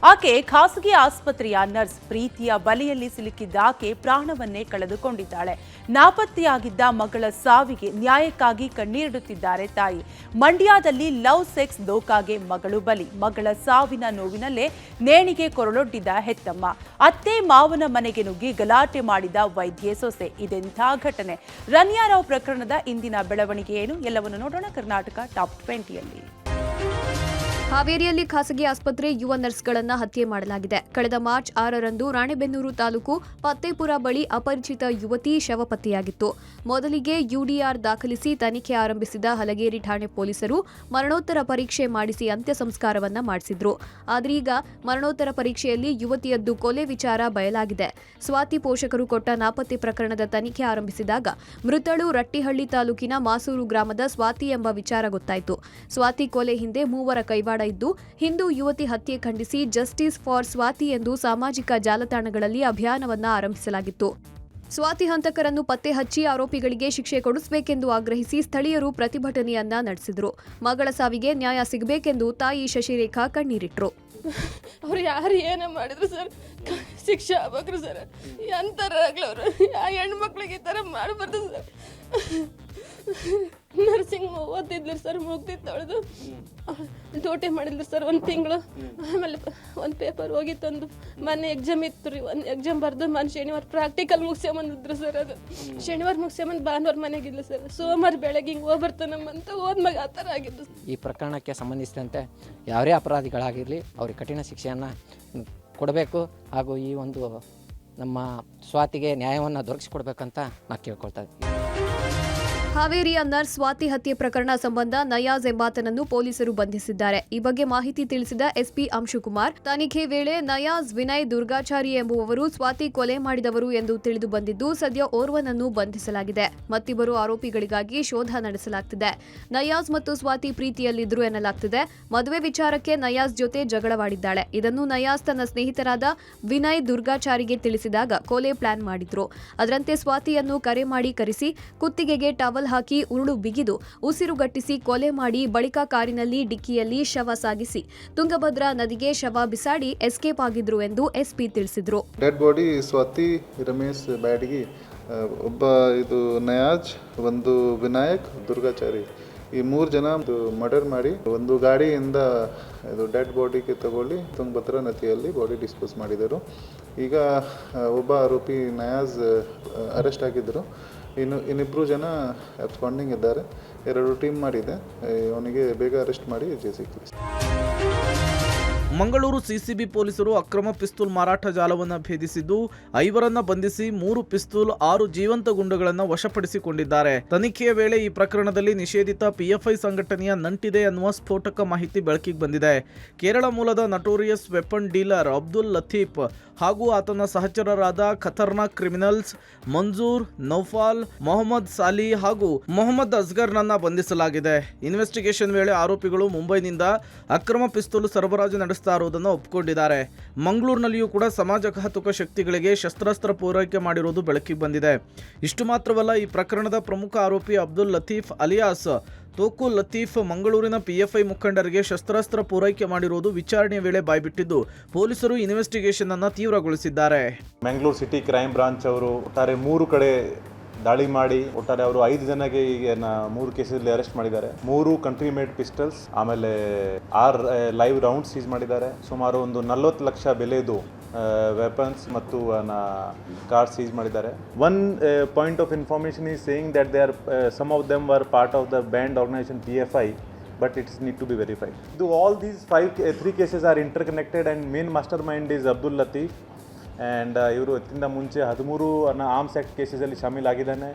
ಆಕೆ ಖಾಸಗಿ ಆಸ್ಪತ್ರೆಯ ನರ್ಸ್. ಪ್ರೀತಿಯ ಬಲೆಯಲ್ಲಿ ಸಿಲುಕಿದ್ದ ಆಕೆ ಪ್ರಾಣವನ್ನೇ ಕಳೆದುಕೊಂಡಿದ್ದಾಳೆ. ನಾಪತ್ತೆಯಾಗಿದ್ದ ಮಗಳ ಸಾವಿಗೆ ನ್ಯಾಯಕ್ಕಾಗಿ ಕಣ್ಣೀರಿಡುತ್ತಿದ್ದಾರೆ ತಾಯಿ. ಮಂಡ್ಯದಲ್ಲಿ ಲವ್ ಸೆಕ್ಸ್ ದೋಖಾಗೆ ಮಗಳು ಬಲಿ. ಮಗಳ ಸಾವಿನ ನೋವಿನಲ್ಲೇ ನೇಣಿಗೆ ಕೊರಳೊಡ್ಡಿದ ಹೆತ್ತಮ್ಮ. ಅತ್ತೆ ಮಾವನ ಮನೆಗೆ ನುಗ್ಗಿ ಗಲಾಟೆ ಮಾಡಿದ ವೈದ್ಯೆ ಸೊಸೆ. ಇದೆಂಥ ಘಟನೆ? ರನ್ಯಾ ರಾವ್ ಪ್ರಕರಣದ ಇಂದಿನ ಬೆಳವಣಿಗೆ ಏನು? ಎಲ್ಲವನ್ನು ನೋಡೋಣ ಕರ್ನಾಟಕ ಟಾಪ್ 20ಯಲ್ಲಿ. ಹಾವೇರಿಯಲ್ಲಿ ಖಾಸಗಿ ಆಸ್ಪತ್ರೆ ಯುವ ನರ್ಸ್ಗಳನ್ನ ಹತ್ಯೆ ಮಾಡಲಾಗಿದೆ. ಕಳೆದ ಮಾರ್ಚ್ 6ರಂದು ರಾಣೆಬೆನ್ನೂರು ತಾಲೂಕು ಪತ್ತೇಪುರ ಬಳಿ ಅಪರಿಚಿತ ಯುವತಿ ಶವ ಪತ್ತೆಯಾಗಿತ್ತು. ಮೊದಲಿಗೆ ಯುಡಿಆರ್ ದಾಖಲಿಸಿ ತನಿಖೆ ಆರಂಭಿಸಿದ ಹಲಗೇರಿ ಠಾಣೆ ಪೊಲೀಸರು ಮರಣೋತ್ತರ ಪರೀಕ್ಷೆ ಮಾಡಿಸಿ ಅಂತ್ಯ ಸಂಸ್ಕಾರವನ್ನ ಮಾಡಿಸಿದ್ರು. ಆದ್ರೀಗ ಮರಣೋತ್ತರ ಪರೀಕ್ಷೆಯಲ್ಲಿ ಯುವತಿಯದ್ದು ಕೊಲೆ ವಿಚಾರ ಬಯಲಾಗಿದೆ. ಸ್ವಾತಿ ಪೋಷಕರು ಕೊಟ್ಟ ನಾಪತ್ತೆ ಪ್ರಕರಣದ ತನಿಖೆ ಆರಂಭಿಸಿದಾಗ ಮೃತಳು ರಟ್ಟಿಹಳ್ಳಿ ತಾಲೂಕಿನ ಮಾಸೂರು ಗ್ರಾಮದ ಸ್ವಾತಿ ಎಂಬ ವಿಚಾರ ಗೊತ್ತಾಯಿತು. ಸ್ವಾತಿ ಕೊಲೆ ಹಿಂದೆ ಮೂವರ ಕೈವಾಡ ಇದ್ದು, ಹಿಂದೂ ಯುವತಿ ಹತ್ಯೆ ಖಂಡಿಸಿ ಜಸ್ಟಿಸ್ ಫಾರ್ ಸ್ವಾತಿ ಎಂದು ಸಾಮಾಜಿಕ ಜಾಲತಾಣಗಳಲ್ಲಿ ಅಭಿಯಾನವನ್ನ ಆರಂಭಿಸಲಾಗಿತ್ತು. ಸ್ವಾತಿ ಹಂತಕರನ್ನು ಪತ್ತೆ ಹಚ್ಚಿ ಆರೋಪಿಗಳಿಗೆ ಶಿಕ್ಷೆ ಕೊಡಿಸಬೇಕೆಂದು ಆಗ್ರಹಿಸಿ ಸ್ಥಳೀಯರು ಪ್ರತಿಭಟನೆಯನ್ನ ನಡೆಸಿದ್ರು. ಮಗಳ ಸಾವಿಗೆ ನ್ಯಾಯ ಸಿಗಬೇಕೆಂದು ತಾಯಿ ಶಶಿರೇಖಾ ಕಣ್ಣೀರಿಟ್ರು. ಅವ್ರು ಯಾರು ಏನೇ ಮಾಡಿದ್ರು ಸರ್, ಶಿಕ್ಷೆ ಆಗ್ಬೇಕ್ರಿ ಸರ್. ಎಂತಾರಾಗ್ಲಿ ಅವರು ಆ ಹೆಣ್ಮಕ್ಳಿಗೆ ಈ ಥರ ಮಾಡಬಾರ್ದು ಸರ್. ನರ್ಸಿಂಗ್ ಓದಿದ್ಲು ಸರ್, ಮುಗ್ದಿತ್ತು ಅವಳದು. ಡ್ಯೂಟಿ ಮಾಡಿದ್ಲು ಸರ್ 1 ತಿಂಗಳು. ಆಮೇಲೆ ಒಂದು ಪೇಪರ್ ಹೋಗಿತ್ತು, ಒಂದು ಮೊನ್ನೆ ಎಕ್ಸಾಮ್ ಇತ್ತು ರೀ. ಒಂದು ಎಕ್ಸಾಮ್ ಬರೆದು ಶನಿವಾರ ಪ್ರಾಕ್ಟಿಕಲ್ ಮುಗಿಸ್ಕೊಂಬಂದಿದ್ರು ಸರ್. ಅದು ಶನಿವಾರ ಮುಗಿಸ್ಕೊಂಬಂದು ಭಾನುವಾರ ಮನೆಗಿದ್ಲು ಸರ್. ಸೋಮವಾರ ಬೆಳಗ್ಗೆ ಹಿಂಗೆ ಹೋಗ್ಬರ್ತಾನಮ್ಮಂತ ಹೋದ್ಮಾಗ ಆ ಥರ ಆಗಿದ್ದು. ಈ ಪ್ರಕರಣಕ್ಕೆ ಸಂಬಂಧಿಸಿದಂತೆ ಯಾರೇ ಅಪರಾಧಿಗಳಾಗಿರಲಿ ಅವರಿಗೆ ಕಠಿಣ ಶಿಕ್ಷೆಯನ್ನು ಕೊಡಬೇಕು ಹಾಗೂ ಈ ಒಂದು ನಮ್ಮ ಸ್ವಾತಿಗೆ ನ್ಯಾಯವನ್ನು ದೊರಕಿಸಿಕೊಡ್ಬೇಕಂತ ನಾನು ಕೇಳ್ಕೊಳ್ತಾ ಇದ್ದೀನಿ. ಹಾವೇರಿಯ ನರ್ಸ್ ಸ್ವಾತಿ ಹತ್ಯೆ ಪ್ರಕರಣ ಸಂಬಂಧ ನಯಾಜ್ ಎಂಬಾತನನ್ನು ಪೊಲೀಸರು ಬಂಧಿಸಿದ್ದಾರೆ. ಈ ಬಗ್ಗೆ ಮಾಹಿತಿ ತಿಳಿಸಿದ ಎಸ್ಪಿ ಅಂಶುಕುಮಾರ್, ತನಿಖೆ ವೇಳೆ ನಯಾಜ್ ವಿನಯ್ ದುರ್ಗಾಚಾರಿ ಎಂಬುವವರು ಸ್ವಾತಿ ಕೊಲೆ ಮಾಡಿದವರು ಎಂದು ತಿಳಿದು ಬಂದಿದ್ದು, ಸದ್ಯ ಓರ್ವನನ್ನು ಬಂಧಿಸಲಾಗಿದೆ. ಮತ್ತಿಬ್ಬರು ಆರೋಪಿಗಳಿಗಾಗಿ ಶೋಧ ನಡೆಸಲಾಗುತ್ತಿದೆ. ನಯಾಜ್ ಮತ್ತು ಸ್ವಾತಿ ಪ್ರೀತಿಯಲ್ಲಿದ್ದರು ಎನ್ನಲಾಗ್ತಿದೆ. ಮದುವೆ ವಿಚಾರಕ್ಕೆ ನಯಾಜ್ ಜೊತೆ ಜಗಳವಾಡಿದ್ದಾಳೆ. ಇದನ್ನು ನಯಾಜ್ ತನ್ನ ಸ್ನೇಹಿತರಾದ ವಿನಯ್ ದುರ್ಗಾಚಾರಿಗೆ ತಿಳಿಸಿದಾಗ ಕೊಲೆ ಪ್ಲಾನ್ ಮಾಡಿದ್ರು. ಅದರಂತೆ ಸ್ವಾತಿಯನ್ನು ಕರೆ ಮಾಡಿ ಕರೆಸಿ ಕುತ್ತಿಗೆಗೆ ಟವಲ್ ಹಾಕಿ ಉರುಳು ಬಿಗಿದು ಉಸಿರುಗಟ್ಟಿಸಿ ಕೊಲೆ ಮಾಡಿ ಬಳಿಕ ಕಾರಿನಲ್ಲಿ ಡಿಕ್ಕಿಯಲ್ಲಿ ಶವ ಸಾಗಿಸಿ ತುಂಗಭದ್ರಾ ನದಿಗೆ ಶವ ಬಿಸಾಡಿ ಎಸ್ಕೇಪ್ ಆಗಿದ್ರು ಎಂದು ಎಸ್ಪಿ ತಿಳಿಸಿದ್ರು. ಡೆಡ್ ಬಾಡಿ ಸ್ವಾತಿ, ರಮೇಶ್ ಬ್ಯಾಡಗಿ, ಒಬ್ಬ ಇದು ನಯಾಜ್, ಒಂದು ವಿನಾಯಕ್, ದುರ್ಗಾಚಾರಿ, ಈ 3 ಜನ ಮರ್ಡರ್ ಮಾಡಿ ಒಂದು ಗಾಡಿಯಿಂದ ಇದು ಡೆಡ್ ಬಾಡಿಗೆ ತಗೊಳ್ಳಿ ತುಂಗಭದ್ರಾ ನದಿಯಲ್ಲಿ ಬಾಡಿ ಡಿಸ್ಪೋಸ್ ಮಾಡಿದರು. ಈಗ ಒಬ್ಬ ಆರೋಪಿ ನಯಾಜ್ ಅರೆಸ್ಟ್ ಆಗಿದ್ದರು. ಇನ್ನಿಬ್ಬರು ಜನ ಅಬ್ಸ್ಕಾಂಡಿಂಗ್ ಇದ್ದಾರೆ. 2 ಟೀಮ್ ಮಾಡಿದೆ. ಅವನಿಗೆ ಬೇಗ ಅರೆಸ್ಟ್ ಮಾಡಿ ಜೈಲಿಗೆ ಕಳಿಸಿದೆ. ಮಂಗಳೂರು ಸಿಸಿಬಿ ಪೊಲೀಸರು ಅಕ್ರಮ ಪಿಸ್ತೂಲ್ ಮಾರಾಟ ಜಾಲವನ್ನು ಭೇದಿಸಿದ್ದು 5ರನ್ನ ಬಂಧಿಸಿ 3 ಪಿಸ್ತೂಲ್ 6 ಜೀವಂತ ಗುಂಡುಗಳನ್ನು ವಶಪಡಿಸಿಕೊಂಡಿದ್ದಾರೆ. ತನಿಖೆಯ ವೇಳೆ ಈ ಪ್ರಕರಣದಲ್ಲಿ ನಿಷೇಧಿತ ಪಿಎಫ್ಐ ಸಂಘಟನೆಯ ನಂಟಿದೆ ಅನ್ನುವ ಸ್ಫೋಟಕ ಮಾಹಿತಿ ಬೆಳಕಿಗೆ ಬಂದಿದೆ. ಕೇರಳ ಮೂಲದ notorious weapon dealer Abdul Latif ಹಾಗೂ ಆತನ ಸಹಚರರಾದ ಖತರ್ನಾಕ್ ಕ್ರಿಮಿನಲ್ಸ್ ಮಂಜೂರ್, ನೌಫಾಲ್, ಮೊಹಮ್ಮದ್ ಸಾಲಿ ಹಾಗೂ ಮೊಹಮ್ಮದ್ ಅಸ್ಗರ್ನನ್ನ ಬಂಧಿಸಲಾಗಿದೆ. ಇನ್ವೆಸ್ಟಿಗೇಷನ್ ವೇಳೆ ಆರೋಪಿಗಳು ಮುಂಬೈನಿಂದ ಅಕ್ರಮ ಪಿಸ್ತೂಲ್ ಸರಬರಾಜು ನಡೆಸುತ್ತಾ ಇರುವುದನ್ನು ಒಪ್ಪಿಕೊಂಡಿದ್ದಾರೆ. ಮಂಗಳೂರಿನಲ್ಲಿಯೂ ಕೂಡ ಸಮಾಜಘಾತುಕ ಶಕ್ತಿಗಳಿಗೆ ಶಸ್ತ್ರಾಸ್ತ್ರ ಪೂರೈಕೆ ಮಾಡಿರುವುದು ಬೆಳಕಿಗೆ ಬಂದಿದೆ. ಇಷ್ಟು ಮಾತ್ರವಲ್ಲ, ಈ ಪ್ರಕರಣದ ಪ್ರಮುಖ ಆರೋಪಿ ಅಬ್ದುಲ್ ಲತೀಫ್ ಅಲಿಯಾಸ್ ತೋಕು ಲತೀಫ್ ಮಂಗಳೂರಿನ ಪಿಎಫ್ಐ ಮುಖಂಡರಿಗೆ ಶಸ್ತ್ರಾಸ್ತ್ರ ಪೂರೈಕೆ ಮಾಡಿರುವುದು ವಿಚಾರಣೆಯ ವೇಳೆ ಬಾಯ್ಬಿಟ್ಟಿದ್ದು, ಪೊಲೀಸರು ಇನ್ವೆಸ್ಟಿಗೇಷನ್ ಅನ್ನು ತೀವ್ರಗೊಳಿಸಿದ್ದಾರೆ. ಮಂಗಳೂರು ಸಿಟಿ ಕ್ರೈಮ್ ಬ್ರಾಂಚ್ ಅವರು ಒಟ್ಟಾರೆ 3 ಕಡೆ ದಾಳಿ ಮಾಡಿ ಒಟ್ಟಾರೆ ಅವರು 5 ಜನಗೆ ಈಗ 3 ಕೇಸಲ್ಲಿ ಅರೆಸ್ಟ್ ಮಾಡಿದ್ದಾರೆ. 3 ಕಂಟ್ರಿ ಮೇಡ್ ಪಿಸ್ಟಲ್ಸ್, ಆಮೇಲೆ 6 ಲೈವ್ ರೌಂಡ್ಸ್ ಸೀಸ್ ಮಾಡಿದ್ದಾರೆ. ಸುಮಾರು ಒಂದು 40 ಲಕ್ಷ ಬೆಲೆದು ವೆಪನ್ಸ್ ಮತ್ತು ಕಾರ್ ಸೀಸ್ ಮಾಡಿದ್ದಾರೆ. One point of information is saying that they are some of them were part of the banned organisation PFI, but it need to be verified. All these 3 cases are interconnected and main mastermind is Abdul Latif. And ಇವರು ಇದಕ್ಕಿಂತ ಮುಂಚೆ 13 arms act ಕೇಸಸಲ್ಲಿ ಶಾಮೀಲಾಗಿದ್ದಾನೆ.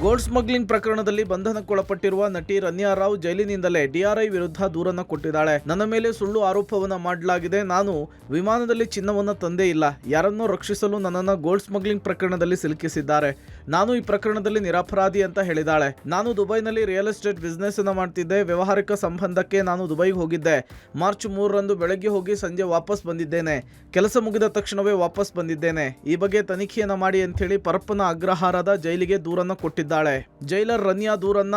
Gold smuggling ಪ್ರಕರಣದಲ್ಲಿ ಬಂಧನಕ್ಕೊಳಪಟ್ಟಿರುವ ನಟಿ Ranya Rao ಜೈಲಿನಿಂದಲೇ DRI ವಿರುದ್ಧ ದೂರನ್ನು ಕೊಟ್ಟಿದ್ದಾಳೆ. ನನ್ನ ಮೇಲೆ ಸುಳ್ಳು ಆರೋಪವನ್ನ ಮಾಡಲಾಗಿದೆ. ನಾನು ವಿಮಾನದಲ್ಲಿ ಚಿನ್ನವನ್ನ ತಂದೇ ಇಲ್ಲ. ಯಾರನ್ನೋ ರಕ್ಷಿಸಲು ನನ್ನನ್ನು ಗೋಲ್ಡ್ ಸ್ಮಗ್ಲಿಂಗ್ ಪ್ರಕರಣದಲ್ಲಿ ಸಿಲುಕಿಸಿದ್ದಾರೆ. ನಾನು ಈ ಪ್ರಕರಣದಲ್ಲಿ ನಿರಪರಾಧಿ ಅಂತ ಹೇಳಿದಾಳೆ. ನಾನು ದುಬೈನಲ್ಲಿ ರಿಯಲ್ ಎಸ್ಟೇಟ್ ಬಿಸ್ನೆಸ್ ಅನ್ನು ಮಾಡ್ತಿದ್ದೆ. ವ್ಯವಹಾರಿಕ ಸಂಬಂಧಕ್ಕೆ ನಾನು ದುಬೈಗೆ ಹೋಗಿದ್ದೆ. ಮಾರ್ಚ್ 3ರಂದು ಬೆಳಗ್ಗೆ ಹೋಗಿ ಸಂಜೆ ವಾಪಸ್ ಬಂದಿದ್ದೇನೆ. ಕೆಲಸ ಮುಗಿದ ತಕ್ಷಣವೇ ವಾಪಸ್ ಬಂದಿದ್ದೇನೆ. ಈ ಬಗ್ಗೆ ತನಿಖೆಯನ್ನ ಮಾಡಿ ಅಂತ ಹೇಳಿ ಪರಪ್ಪನ ಅಗ್ರಹಾರದ ಜೈಲಿಗೆ ದೂರನ್ನು ಕೊಟ್ಟಿದ್ದೆ. ಮಾಡಿದ್ದಾಳೆ. ಜೈಲರ್ ರನ್ಯಾ ದೂರನ್ನ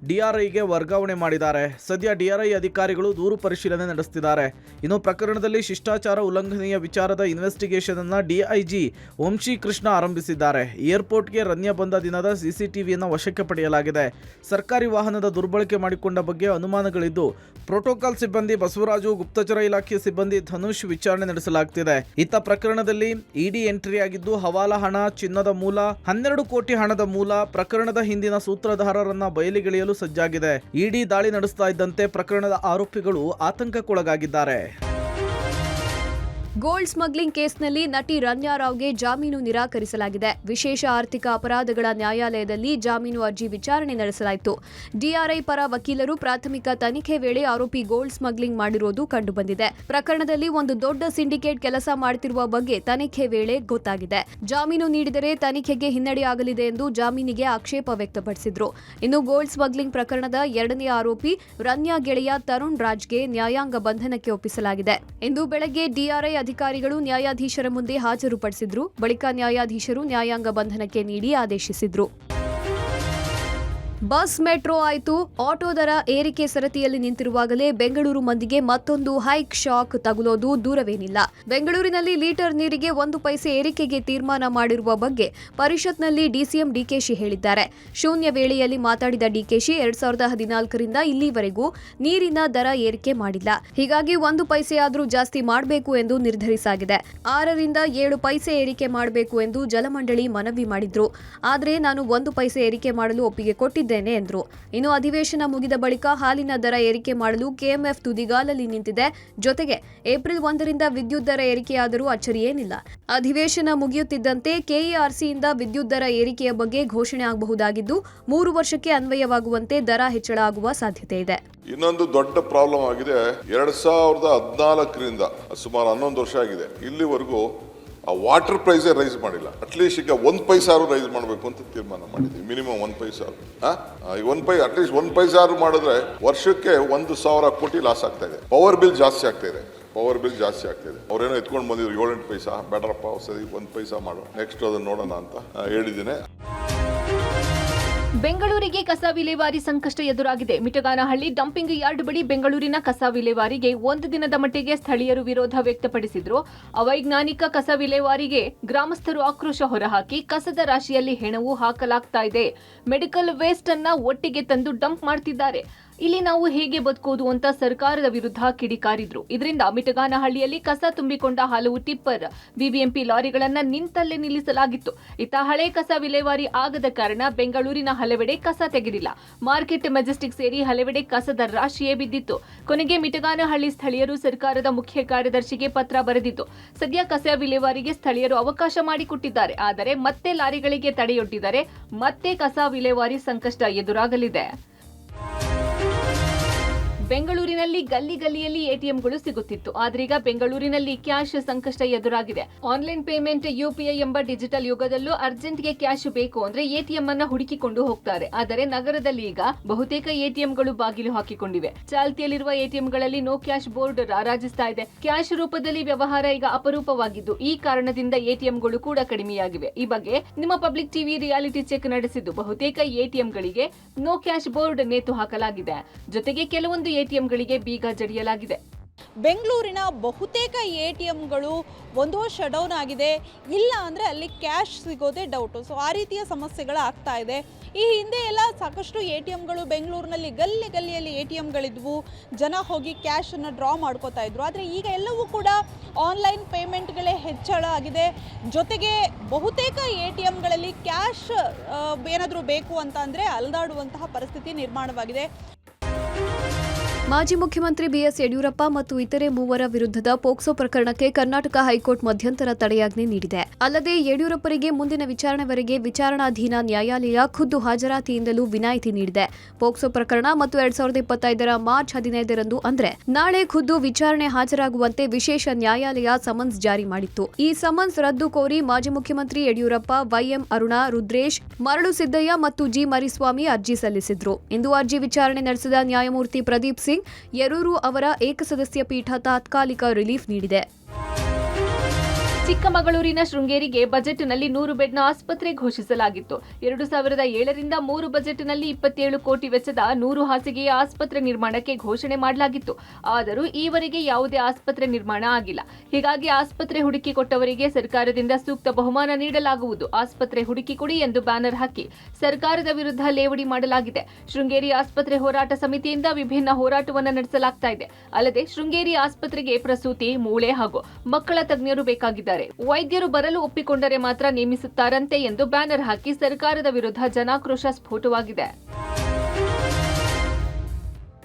ಡಿಆರ್ಐಗೆ ವರ್ಗಾವಣೆ ಮಾಡಿದ್ದಾರೆ. ಸದ್ಯ ಡಿಆರ್ಐ ಅಧಿಕಾರಿಗಳು ದೂರು ಪರಿಶೀಲನೆ ನಡೆಸುತ್ತಿದ್ದಾರೆ. ಇನ್ನು ಪ್ರಕರಣದಲ್ಲಿ ಶಿಷ್ಟಾಚಾರ ಉಲ್ಲಂಘನೆಯ ವಿಚಾರದ ಇನ್ವೆಸ್ಟಿಗೇಷನ್ ಅನ್ನ ಡಿಐಜಿ ವಂಶಿ ಕೃಷ್ಣ ಆರಂಭಿಸಿದ್ದಾರೆ. ಏರ್ಪೋರ್ಟ್ಗೆ ರನ್ಯಾ ಬಂದ ದಿನದ ಸಿಸಿಟಿವಿಯನ್ನು ವಶಕ್ಕೆ ಪಡೆಯಲಾಗಿದೆ. ಸರ್ಕಾರಿ ವಾಹನದ ದುರ್ಬಳಕೆ ಮಾಡಿಕೊಂಡ ಬಗ್ಗೆ ಅನುಮಾನಗಳಿದ್ದು ಪ್ರೋಟೋಕಾಲ್ ಸಿಬ್ಬಂದಿ ಬಸವರಾಜು, ಗುಪ್ತಚರ ಇಲಾಖೆ ಸಿಬ್ಬಂದಿ ಧನುಷ್ ವಿಚಾರಣೆ ನಡೆಸಲಾಗುತ್ತಿದೆ. ಇತ್ತ ಪ್ರಕರಣದಲ್ಲಿ ಇಡಿ ಎಂಟ್ರಿ ಆಗಿದ್ದು ಹವಾಲಾ ಹಣ, ಚಿನ್ನದ ಮೂಲ, 12 ಕೋಟಿ ಹಣದ ಮೂಲ, ಪ್ರಕರಣದ ಹಿಂದಿನ ಸೂತ್ರಧಾರರನ್ನ ಬಯಲಿಗೆಳೆಯಲು ಸಜ್ಜಾಗಿದೆ. ಇಡಿ ದಾಳಿ ನಡೆಸ್ತಾ ಇದ್ದಂತೆ ಪ್ರಕರಣದ ಆರೋಪಿಗಳು ಆತಂಕಕ್ಕೊಳಗಾಗಿದ್ದಾರೆ. ಗೋಲ್ಡ್ ಸ್ಮಗ್ಲಿಂಗ್ ಕೇಸ್ನಲ್ಲಿ ನಟಿ ರನ್ಯಾ ರಾವ್ಗೆ ಜಾಮೀನು ನಿರಾಕರಿಸಲಾಗಿದೆ. ವಿಶೇಷ ಆರ್ಥಿಕ ಅಪರಾಧಗಳ ನ್ಯಾಯಾಲಯದಲ್ಲಿ ಜಾಮೀನು ಅರ್ಜಿ ವಿಚಾರಣೆ ನಡೆಸಲಾಯಿತು. ಡಿಆರ್ಐ ಪರ ವಕೀಲರು ಪ್ರಾಥಮಿಕ ತನಿಖೆ ವೇಳೆ ಆರೋಪಿ ಗೋಲ್ಡ್ ಸ್ಮಗ್ಲಿಂಗ್ ಮಾಡಿರೋದು ಕಂಡುಬಂದಿದೆ. ಪ್ರಕರಣದಲ್ಲಿ ಒಂದು ದೊಡ್ಡ ಸಿಂಡಿಕೇಟ್ ಕೆಲಸ ಮಾಡುತ್ತಿರುವ ಬಗ್ಗೆ ತನಿಖೆ ವೇಳೆ ಗೊತ್ತಾಗಿದೆ. ಜಾಮೀನು ನೀಡಿದರೆ ತನಿಖೆಗೆ ಹಿನ್ನಡೆಯಾಗಲಿದೆ ಎಂದು ಜಾಮೀನಿಗೆ ಆಕ್ಷೇಪ ವ್ಯಕ್ತಪಡಿಸಿದ್ರು. ಇನ್ನು ಗೋಲ್ಡ್ ಸ್ಮಗ್ಲಿಂಗ್ ಪ್ರಕರಣದ 2ನೇ ಆರೋಪಿ ರನ್ಯಾ ಗೆಳೆಯ ತರುಣ್ ರಾಜ್ಗೆ ನ್ಯಾಯಾಂಗ ಬಂಧನಕ್ಕೆ ಒಪ್ಪಿಸಲಾಗಿದೆ. ಇಂದು ಬೆಳಗ್ಗೆ ಡಿಆರ್ಐ ಅಧಿಕಾರಿಗಳು ನ್ಯಾಯಾಧೀಶರ ಮುಂದೆ ಹಾಜರುಪಡಿಸಿದ್ರು. ಬಳಿಕ ನ್ಯಾಯಾಧೀಶರು ನ್ಯಾಯಾಂಗ ಬಂಧನಕ್ಕೆ ನೀಡಿ ಆದೇಶಿಸಿದ್ರು. ಬಸ್ ಮೆಟ್ರೋ ಆಯಿತು, ಆಟೋ ದರ ಏರಿಕೆ ಸರತಿಯಲ್ಲಿ ನಿಂತಿರುವಾಗಲೇ ಬೆಂಗಳೂರು ಮಂದಿಗೆ ಮತ್ತೊಂದು ಹೈಕ್ ಶಾಕ್ ತಗುಲೋದು ದೂರವೇನಿಲ್ಲ. ಬೆಂಗಳೂರಿನಲ್ಲಿ ಲೀಟರ್ ನೀರಿಗೆ 1 ಪೈಸೆ ಏರಿಕೆಗೆ ತೀರ್ಮಾನ ಮಾಡಿರುವ ಬಗ್ಗೆ ಪರಿಷತ್ನಲ್ಲಿ ಡಿಸಿಎಂ ಡಿಕೆಶಿ ಹೇಳಿದ್ದಾರೆ. ಶೂನ್ಯ ವೇಳೆಯಲ್ಲಿ ಮಾತಾಡಿದ ಡಿಕೆಶಿ 2014ರಿಂದ ಇಲ್ಲಿವರೆಗೂ ನೀರಿನ ದರ ಏರಿಕೆ ಮಾಡಿಲ್ಲ. ಹೀಗಾಗಿ 1 ಪೈಸೆಯಾದರೂ ಜಾಸ್ತಿ ಮಾಡಬೇಕು ಎಂದು ನಿರ್ಧರಿಸಾಗಿದೆ. 6ರಿಂದ 7 ಪೈಸೆ ಏರಿಕೆ ಮಾಡಬೇಕು ಎಂದು ಜಲಮಂಡಳಿ ಮನವಿ ಮಾಡಿದ್ರು. ಆದರೆ ನಾನು 1 ಪೈಸೆ ಏರಿಕೆ ಮಾಡಲು ಒಪ್ಪಿಗೆ ಕೊಟ್ಟಿದ್ದೇನೆ ಎಂದರು. ಇನ್ನು ಅಧಿವೇಶನ ಮುಗಿದ ಬಳಿಕ ಹಾಲಿನ ದರ ಏರಿಕೆ ಮಾಡಲು ಕೆಎಂಎಫ್ ತುದಿಗಾಲಲ್ಲಿ ನಿಂತಿದೆ. ಜೊತೆಗೆ ಏಪ್ರಿಲ್ 1ರಿಂದ ವಿದ್ಯುತ್ ದರ ಏರಿಕೆಯಾದರೂ ಅಚ್ಚರಿಯೇನಿಲ್ಲ. ಅಧಿವೇಶನ ಮುಗಿಯುತ್ತಿದ್ದಂತೆ ಕೆಇಆರ್ಸಿಯಿಂದ ವಿದ್ಯುತ್ ದರ ಏರಿಕೆಯ ಬಗ್ಗೆ ಘೋಷಣೆ ಆಗಬಹುದಾಗಿದ್ದು 3 ವರ್ಷಕ್ಕೆ ಅನ್ವಯವಾಗುವಂತೆ ದರ ಹೆಚ್ಚಳ ಆಗುವ ಸಾಧ್ಯತೆ ಇದೆ. ಇನ್ನೊಂದು ದೊಡ್ಡ ಪ್ರಾಬ್ಲಮ್ ಆಗಿದೆ. 2014ರಿಂದ ಸುಮಾರು 11 ವರ್ಷ ಆಗಿದೆ, ಇಲ್ಲಿವರೆಗೂ ಆ ವಾಟರ್ ಪ್ರೈಸೇ ರೈಸ್ ಮಾಡಿಲ್ಲ. ಅಟ್ಲೀಸ್ಟ್ ಈಗ 1 ಪೈಸಾರು ರೈಸ್ ಮಾಡಬೇಕು ಅಂತ ತೀರ್ಮಾನ ಮಾಡಿದ್ವಿ. ಮಿನಿಮಮ್ 1 ಪೈಸಾರು ಅಟ್ಲೀಸ್ಟ್ 1 ಪೈಸಾರು ಮಾಡಿದ್ರೆ ವರ್ಷಕ್ಕೆ 1,000 ಕೋಟಿ ಲಾಸ್ ಆಗ್ತಾ ಇದೆ. ಪವರ್ ಬಿಲ್ ಜಾಸ್ತಿ ಆಗ್ತಾ ಇದೆ. ಅವ್ರೇನೋ ಎತ್ಕೊಂಡು ಬಂದಿದ್ರು 7-8 ಪೈಸಾ, ಬೇಡರಪ್ಪ ಸರಿ 1 ಪೈಸಾ ಮಾಡು, ನೆಕ್ಸ್ಟ್ ಅದನ್ನ ನೋಡೋಣ ಅಂತ ಹೇಳಿದ್ದೀನಿ. ಬೆಂಗಳೂರಿಗೆ ಕಸ ವಿಲೇವಾರಿ ಸಂಕಷ್ಟ ಎದುರಾಗಿದೆ. ಮಿಟಗಾನಹಳ್ಳಿ ಡಂಪಿಂಗ್ ಯಾರ್ಡ್ ಬಳಿ ಬೆಂಗಳೂರಿನ ಕಸ ವಿಲೇವಾರಿಗೆ 1 ದಿನದ ಮಟ್ಟಿಗೆ ಸ್ಥಳೀಯರು ವಿರೋಧ ವ್ಯಕ್ತಪಡಿಸಿದ್ರು. ಅವೈಜ್ಞಾನಿಕ ಕಸ ವಿಲೇವಾರಿಗೆ ಗ್ರಾಮಸ್ಥರು ಆಕ್ರೋಶ ಹೊರಹಾಕಿ ಕಸದ ರಾಶಿಯಲ್ಲಿ ಹೆಣವು ಹಾಕಲಾಗ್ತಾ ಇದೆ, ಮೆಡಿಕಲ್ ವೇಸ್ಟ್ ಅನ್ನ ಒಟ್ಟಿಗೆ ತಂದು ಡಂಪ್ ಮಾಡ್ತಿದ್ದಾರೆ, ಇಲ್ಲಿ ನಾವು ಹೇಗೆ ಬದುಕೋದು ಅಂತ ಸರ್ಕಾರದ ವಿರುದ್ಧ ಕಿಡಿಕಾರಿದ್ರು. ಇದರಿಂದ ಮಿಟಗಾನಹಳ್ಳಿಯಲ್ಲಿ ಕಸ ತುಂಬಿಕೊಂಡ ಹಲವು ಟಿಪ್ಪರ್, ಬಿಬಿಎಂಪಿ ಲಾರಿಗಳನ್ನ ನಿಂತಲ್ಲೇ ನಿಲ್ಲಿಸಲಾಗಿತ್ತು. ಇತ್ತ ಹಳೆ ಕಸ ವಿಲೇವಾರಿ ಆಗದ ಕಾರಣ ಬೆಂಗಳೂರಿನ ಹಲವೆಡೆ ಕಸ ತೆಗೆದಿಲ್ಲ. ಮಾರ್ಕೆಟ್, ಮೆಜೆಸ್ಟಿಕ್ ಸೇರಿ ಹಲವೆಡೆ ಕಸದ ರಾಶಿಯೇ ಬಿದ್ದಿತ್ತು. ಕೊನೆಗೆ ಮಿಟಗಾನಹಳ್ಳಿ ಸ್ಥಳೀಯರು ಸರ್ಕಾರದ ಮುಖ್ಯ ಕಾರ್ಯದರ್ಶಿಗೆ ಪತ್ರ ಬರೆದಿತ್ತು. ಸದ್ಯ ಕಸ ವಿಲೇವಾರಿಗೆ ಸ್ಥಳೀಯರು ಅವಕಾಶ ಮಾಡಿಕೊಟ್ಟಿದ್ದಾರೆ. ಆದರೆ ಮತ್ತೆ ಲಾರಿಗಳಿಗೆ ತಡೆಯೊಡ್ಡಿದರೆ ಮತ್ತೆ ಕಸ ವಿಲೇವಾರಿ ಸಂಕಷ್ಟ ಎದುರಾಗಲಿದೆ. ಬೆಂಗಳೂರಿನಲ್ಲಿ ಗಲ್ಲಿಯಲ್ಲಿ ಎಟಿಎಂಗಳು ಸಿಗುತ್ತಿತ್ತು. ಆದ್ರೀಗ ಬೆಂಗಳೂರಿನಲ್ಲಿ ಕ್ಯಾಶ್ ಸಂಕಷ್ಟ ಎದುರಾಗಿದೆ. ಆನ್ಲೈನ್ ಪೇಮೆಂಟ್, ಯುಪಿಐ ಎಂಬ ಡಿಜಿಟಲ್ ಯುಗದಲ್ಲೂ ಅರ್ಜೆಂಟ್ಗೆ ಕ್ಯಾಶ್ ಬೇಕು ಅಂದ್ರೆ ಎಟಿಎಂ ಅನ್ನ ಹುಡುಕಿಕೊಂಡು ಹೋಗ್ತಾರೆ. ಆದರೆ ನಗರದಲ್ಲಿ ಈಗ ಬಹುತೇಕ ಎಟಿಎಂಗಳು ಬಾಗಿಲು ಹಾಕಿಕೊಂಡಿವೆ. ಚಾಲ್ತಿಯಲ್ಲಿರುವ ಎಟಿಎಂಗಳಲ್ಲಿ ನೋ ಕ್ಯಾಶ್ ಬೋರ್ಡ್ ರಾರಾಜಿಸ್ತಾ ಇದೆ. ಕ್ಯಾಶ್ ರೂಪದಲ್ಲಿ ವ್ಯವಹಾರ ಈಗ ಅಪರೂಪವಾಗಿದ್ದು ಈ ಕಾರಣದಿಂದ ಎಟಿಎಂಗಳು ಕೂಡ ಕಡಿಮೆಯಾಗಿವೆ. ಈ ಬಗ್ಗೆ ನಿಮ್ಮ ಪಬ್ಲಿಕ್ ಟಿವಿ ರಿಯಾಲಿಟಿ ಚೆಕ್ ನಡೆಸಿದ್ದು ಬಹುತೇಕ ಎಟಿಎಂಗಳಿಗೆ ನೋ ಕ್ಯಾಶ್ ಬೋರ್ಡ್ ನೇತು ಹಾಕಲಾಗಿದೆ. ಜೊತೆಗೆ ಕೆಲವೊಂದು ಎಟಿಎಂಗಳಿಗೆ ಬೀಗ ಜಡಿಯಲಾಗಿದೆ. ಬೆಂಗಳೂರಿನ ಬಹುತೇಕ ಎಟಿಎಂಗಳು ಒಂದೋ ಶಟ್ ಡೌನ್ ಆಗಿದೆ, ಇಲ್ಲ ಅಂದರೆ ಅಲ್ಲಿ ಕ್ಯಾಶ್ ಸಿಗೋದೇ ಡೌಟು. ಸೊ ಆ ರೀತಿಯ ಸಮಸ್ಯೆಗಳು ಆಗ್ತಾ ಇದೆ. ಈ ಹಿಂದೆ ಎಲ್ಲ ಸಾಕಷ್ಟು ಎಟಿಎಂಗಳು ಬೆಂಗಳೂರಿನಲ್ಲಿ ಗಲ್ಲಿಯಲ್ಲಿ ಎಟಿಎಂಗಳಿದ್ವು, ಜನ ಹೋಗಿ ಕ್ಯಾಶನ್ನು ಡ್ರಾ ಮಾಡ್ಕೋತಾ ಇದ್ರು. ಆದರೆ ಈಗ ಎಲ್ಲವೂ ಕೂಡ ಆನ್ಲೈನ್ ಪೇಮೆಂಟ್ಗಳೇ ಹೆಚ್ಚಳ ಆಗಿದೆ. ಜೊತೆಗೆ ಬಹುತೇಕ ಎಟಿಎಂಗಳಲ್ಲಿ ಕ್ಯಾಶ್ ಏನಾದರೂ ಬೇಕು ಅಂತ ಅಂದರೆ ಅಲೆದಾಡುವಂತಹ ಪರಿಸ್ಥಿತಿ ನಿರ್ಮಾಣವಾಗಿದೆ. ಮಾಜಿ ಮುಖ್ಯಮಂತ್ರಿ ಬಿಎಸ್ ಯಡಿಯೂರಪ್ಪ ಮತ್ತು ಇತರೆ 3 ವಿರುದ್ಧದ ಪೋಕ್ಸೋ ಪ್ರಕರಣಕ್ಕೆ ಕರ್ನಾಟಕ ಹೈಕೋರ್ಟ್ ಮಧ್ಯಂತರ ತಡೆಯಾಜ್ಞೆ ನೀಡಿದೆ. ಅಲ್ಲದೆ ಯಡಿಯೂರಪ್ಪರಿಗೆ ಮುಂದಿನ ವಿಚಾರಣೆವರೆಗೆ ವಿಚಾರಣಾಧೀನ ನ್ಯಾಯಾಲಯ ಖುದ್ದು ಹಾಜರಾತಿಯಿಂದಲೂ ವಿನಾಯಿತಿ ನೀಡಿದೆ. ಪೋಕ್ಸೋ ಪ್ರಕರಣ ಮತ್ತು 2025ರ ಮಾರ್ಚ್ 15ರಂದು ಅಂದ್ರೆ ನಾಳೆ ಖುದ್ದು ವಿಚಾರಣೆ ಹಾಜರಾಗುವಂತೆ ವಿಶೇಷ ನ್ಯಾಯಾಲಯ ಸಮನ್ಸ್ ಜಾರಿ ಮಾಡಿತ್ತು. ಈ ಸಮನ್ಸ್ ರದ್ದು ಕೋರಿ ಮಾಜಿ ಮುಖ್ಯಮಂತ್ರಿ ಯಡಿಯೂರಪ್ಪ, ವೈಎಂ ಅರುಣಾ, ರುದ್ರೇಶ್, ಮರಳು ಸಿದ್ದಯ್ಯ ಮತ್ತು ಜಿ ಮರಿಸ್ವಾಮಿ ಅರ್ಜಿ ಸಲ್ಲಿಸಿದ್ರು. ಇಂದು ಅರ್ಜಿ ವಿಚಾರಣೆ ನಡೆಸಿದ ನ್ಯಾಯಮೂರ್ತಿ ಪ್ರದೀಪ್ ಸಿಂಗ್ ಯರೂರು ಅವರ ಏಕಸದಸ್ಯ ಪೀಠ ತಾತ್ಕಾಲಿಕ ರಿಲೀಫ್ ನೀಡಿದೆ. ಚಿಕ್ಕಮಗಳೂರಿನ ಶೃಂಗೇರಿಗೆ ಬಜೆಟ್ನಲ್ಲಿ 100 ಬೆಡ್ನ ಆಸ್ಪತ್ರೆ ಘೋಷಿಸಲಾಗಿತ್ತು. 2007ರಿಂದ 3 ಬಜೆಟ್ನಲ್ಲಿ 27 ಕೋಟಿ ವೆಚ್ಚದ 100 ಹಾಸಿಗೆಯ ಆಸ್ಪತ್ರೆ ನಿರ್ಮಾಣಕ್ಕೆ ಘೋಷಣೆ ಮಾಡಲಾಗಿತ್ತು. ಆದರೂ ಈವರೆಗೆ ಯಾವುದೇ ಆಸ್ಪತ್ರೆ ನಿರ್ಮಾಣ ಆಗಿಲ್ಲ. ಹೀಗಾಗಿ ಆಸ್ಪತ್ರೆ ಹುಡುಕಿ ಕೊಟ್ಟವರಿಗೆ ಸರ್ಕಾರದಿಂದ ಸೂಕ್ತ ಬಹುಮಾನ ನೀಡಲಾಗುವುದು, ಆಸ್ಪತ್ರೆ ಹುಡುಕಿ ಕೊಡಿ ಎಂದು ಬ್ಯಾನರ್ ಹಾಕಿ ಸರ್ಕಾರದ ವಿರುದ್ಧ ಲೇವಡಿ ಮಾಡಲಾಗಿದೆ. ಶೃಂಗೇರಿ ಆಸ್ಪತ್ರೆ ಹೋರಾಟ ಸಮಿತಿಯಿಂದ ವಿಭಿನ್ನ ಹೋರಾಟವನ್ನು ನಡೆಸಲಾಗ್ತಾ ಇದೆ. ಅಲ್ಲದೆ ಶೃಂಗೇರಿ ಆಸ್ಪತ್ರೆಗೆ ಪ್ರಸೂತಿ, ಮೂಳೆ ಹಾಗೂ ಮಕ್ಕಳ ತಜ್ಞರು ಬೇಕಾಗಿದ್ದಾರೆ. ವೈದ್ಯರು ಬರಲು ಒಪ್ಪಿಕೊಂಡರೆ ಮಾತ್ರ ನೇಮಿಸುತ್ತಾರಂತೆ ಎಂದು ಬ್ಯಾನರ್ ಹಾಕಿ ಸರ್ಕಾರದ ವಿರುದ್ಧ ಜನಾಕ್ರೋಶ ಸ್ಫೋಟವಾಗಿದೆ.